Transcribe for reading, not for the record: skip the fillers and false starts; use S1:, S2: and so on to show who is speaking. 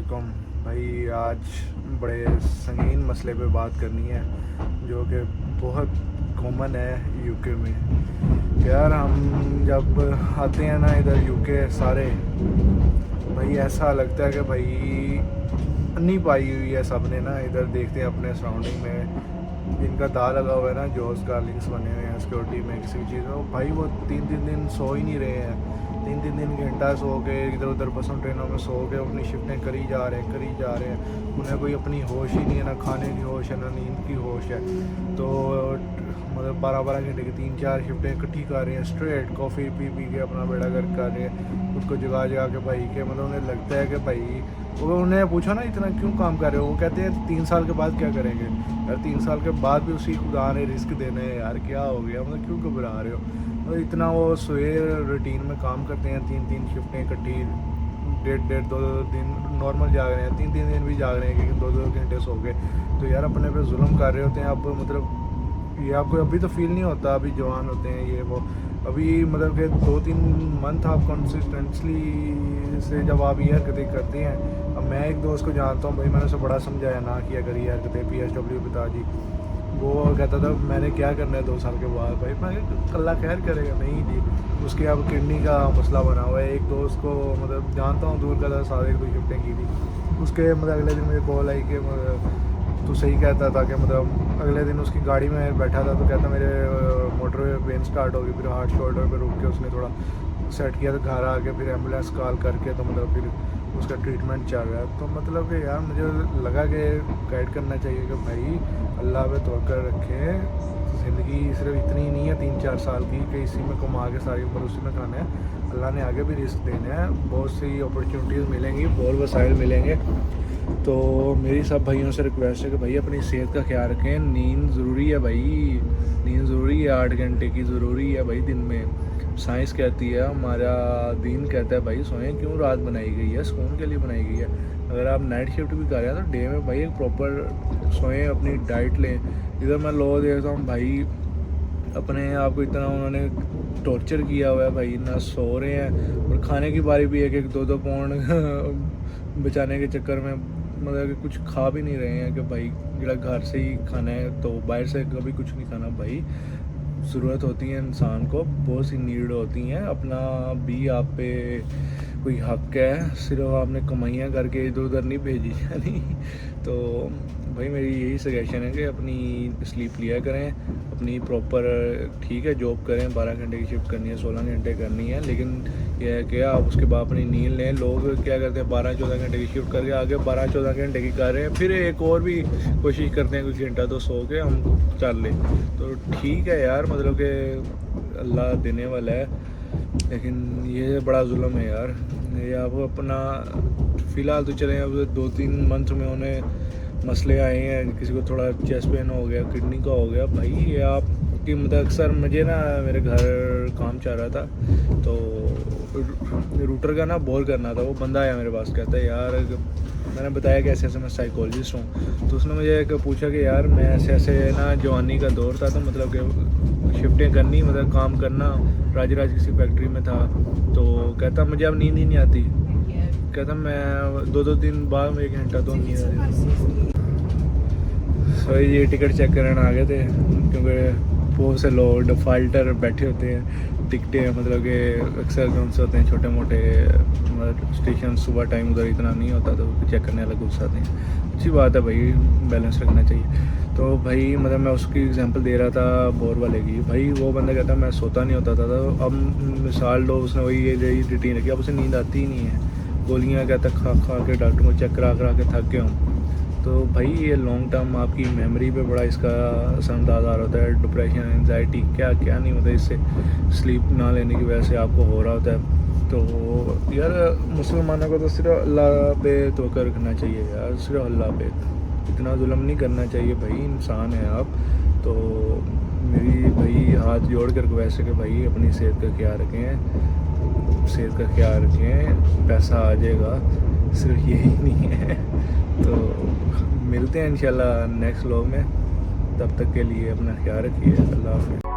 S1: वालेकुम भाई। आज बड़े संगीन मसले पे बात करनी है जो कि बहुत कॉमन है यूके में। यार हम जब आते हैं ना इधर यूके सारे, भाई ऐसा लगता है कि भाई नहीं पाई हुई है सब ने ना। इधर देखते हैं अपने सराउंडिंग में जिनका दाग लगा हुआ है ना, जॉस गार्लिंग्स बने हुए हैं सिक्योरिटी में किसी भी चीज़ में, भाई वो 3-3 दिन सो ही नहीं रहे हैं। 3-3 दिन घंटा सो के इधर उधर बसों ट्रेनों में सो के अपनी शिफ्टें करी जा रहे हैं। उन्हें कोई अपनी होश ही नहीं है, ना खाने की होश है ना नींद की होश है। तो मतलब 12-12 घंटे की 3-4 शिफ्टें इकट्ठी कर रहे हैं, स्ट्रेट कॉफ़ी पी पी के अपना बेड़ा गर्क कर रहे हैं, खुद को जगा के भाई के मतलब उन्हें लगता है कि भाई, वो उन्हें पूछा ना इतना क्यों काम कर रहे हो, वो कहते हैं 3 साल के बाद क्या करेंगे। यार 3 साल के बाद भी उसी खुदा ने रिस्क देने हैं यार, क्या हो गया, मतलब क्यों घबरा रहे हो। तो इतना वो सवेर रूटीन में काम करते हैं, 3-3 शिफ्टें इकट्ठी, 1.5-1.5 2-2 दिन नॉर्मल जाग रहे हैं, 3-3 दिन भी जाग रहे हैं क्योंकि 2-2 घंटे सो गए। तो यार अपने पे जुल्म कर रहे होते हैं। अब मतलब ये आपको अभी तो फील नहीं होता, अभी जवान होते हैं ये वो, अभी मतलब कि 2-3 मंथ आप कंसिस्टेंटली से जब आप ये हरकतें करते हैं। अब मैं एक दोस्त को जानता हूँ भाई, मैंने उसे बड़ा समझाया ना किया करिए हरकतें, PSW पिताजी। वो कहता था मैंने क्या करना है 2 साल के बाद, भाई मैं अल्लाह खैर करेगा। नहीं जी, उसके अब किडनी का मसला बना हुआ है। एक दोस्त को मतलब जानता हूँ दूर का था, सारे 2 शिफ्टें की थी उसके, मतलब अगले दिन मेरे कॉल आई कि तो सही कहता था कि मतलब अगले दिन उसकी गाड़ी में बैठा था तो कहता मेरे मोटरवे पेन स्टार्ट हो गई, फिर हार्ट शोल्डर पे रुक के उसने थोड़ा सेट किया, तो घर आके फिर एम्बुलेंस कॉल करके तो मतलब फिर उसका ट्रीटमेंट चल रहा है। तो मतलब कि यार मुझे लगा कि गाइड करना चाहिए कि भाई अल्लाह पे तवक्कल रखें, ज़िंदगी सिर्फ इतनी नहीं है 3-4 साल की कि इसी में कमा के सारी उम्र उसी में खाना है। अल्लाह ने आगे भी रिस्क देना है, बहुत सी अपॉर्चुनिटीज़ मिलेंगी, बहुत वसाइल मिलेंगे। तो मेरी सब भाइयों से रिक्वेस्ट है कि भाई अपनी सेहत का ख्याल रखें। नींद ज़रूरी है भाई, नींद ज़रूरी है, 8 घंटे की ज़रूरी है भाई दिन में। साइंस कहती है, हमारा दीन कहता है भाई सोएं क्यों, रात बनाई गई है सुकून के लिए बनाई गई है। अगर आप नाइट शिफ्ट भी कर रहे हैं तो डे में भाई एक प्रॉपर सोएं, अपनी डाइट लें। इधर मैं लोग देखता हूँ भाई अपने आप को इतना उन्होंने टॉर्चर किया हुआ है भाई, ना सो रहे हैं और खाने की बारी भी 1-1 2-2 पाउंड बचाने के चक्कर में मतलब कि कुछ खा भी नहीं रहे हैं कि भाई जरा घर से ही खाना है, तो बाहर से कभी कुछ नहीं खाना भाई। ज़रूरत होती है इंसान को, बहुत सी नीड होती हैं, अपना भी आप पे कोई हक है, सिर्फ आपने कमाइयाँ करके इधर उधर नहीं भेजी जानी। तो भाई मेरी यही सजेशन है कि अपनी स्लीप लिया करें, अपनी प्रॉपर ठीक है जॉब करें, 12 घंटे की शिफ्ट करनी है, 16 घंटे करनी है, लेकिन यह है कि आप उसके बाद अपनी नींद लें। लोग क्या करते हैं 12-14 घंटे की शिफ्ट करके आगे 12-14 घंटे की कर रहे हैं, फिर एक और भी कोशिश करते हैं कोई घंटा तो सो के हम चल लें। तो ठीक है यार, मतलब कि अल्लाह देने वाला है, लेकिन ये बड़ा जुल्म है यार। ये आप अपना फ़िलहाल तो चलें, अब 2-3 मंथ में उन्हें मसले आए हैं, किसी को थोड़ा चेस्ट पेन हो गया, किडनी का हो गया भाई। ये आपकी मतलब अक्सर मुझे ना मेरे घर काम चल रहा था तो रूटर का ना बोर करना था, वो बंदा आया मेरे पास, कहता है यार, मैंने बताया कि ऐसे ऐसे मैं साइकोलॉजिस्ट हूँ, तो उसने मुझे एक पूछा कि यार मैं ऐसे ऐसे ना जवानी का दौर था, तो मतलब कि शिफ्टें करनी, मतलब काम करना, राज किसी फैक्ट्री में था, तो कहता मुझे अब नींद ही नहीं आती। कहता मैं 2-2 दिन बाद में 1 घंटा तो नींद आ रही। सो ये टिकट चेक करने आ गए थे क्योंकि बहुत से लोग डिफ़ाल्टर बैठे होते हैं, टिकटें मतलब कि अक्सर कौन से होते हैं छोटे मोटे, मतलब स्टेशन सुबह टाइम उधर इतना नहीं होता तो चेक करने वाले घुस आते हैं। अच्छी बात है भाई, बैलेंस रखना चाहिए। तो भाई मतलब मैं उसकी एग्जांपल दे रहा था बोर वाले की। भाई वो बंदा कहता मैं सोता नहीं होता था, तो अब मिसाल लो, उसने वही ये रूटीन रखी, अब उसे नींद आती ही नहीं है, गोलियाँ कहता खा खा के डॉक्टर को चेक करा के थक गया हूँ। तो भाई ये लॉन्ग टर्म आपकी मेमोरी पे बड़ा इसका असरअंदाज होता है, डिप्रेशन, एंजाइटी, क्या क्या नहीं होता, इससे स्लीप ना लेने की वजह से आपको हो रहा होता है। तो यार मुसलमानों को तो सिर्फ अल्लाह पे तवक्कुल रखना चाहिए यार, सिर्फ अल्लाह पे, इतना जुल्म नहीं करना चाहिए भाई, इंसान है आप। तो मेरी भाई हाथ जोड़ कर रिक्वेस्ट है कि भाई अपनी सेहत का ख्याल रखें, सेहत का ख्याल रखें, पैसा आ जाएगा, सिर्फ यही नहीं है। तो मिलते हैं इंशाल्लाह नेक्स्ट व्लॉग में, तब तक के लिए अपना ख्याल रखिए, अल्लाह हाफ़िज़।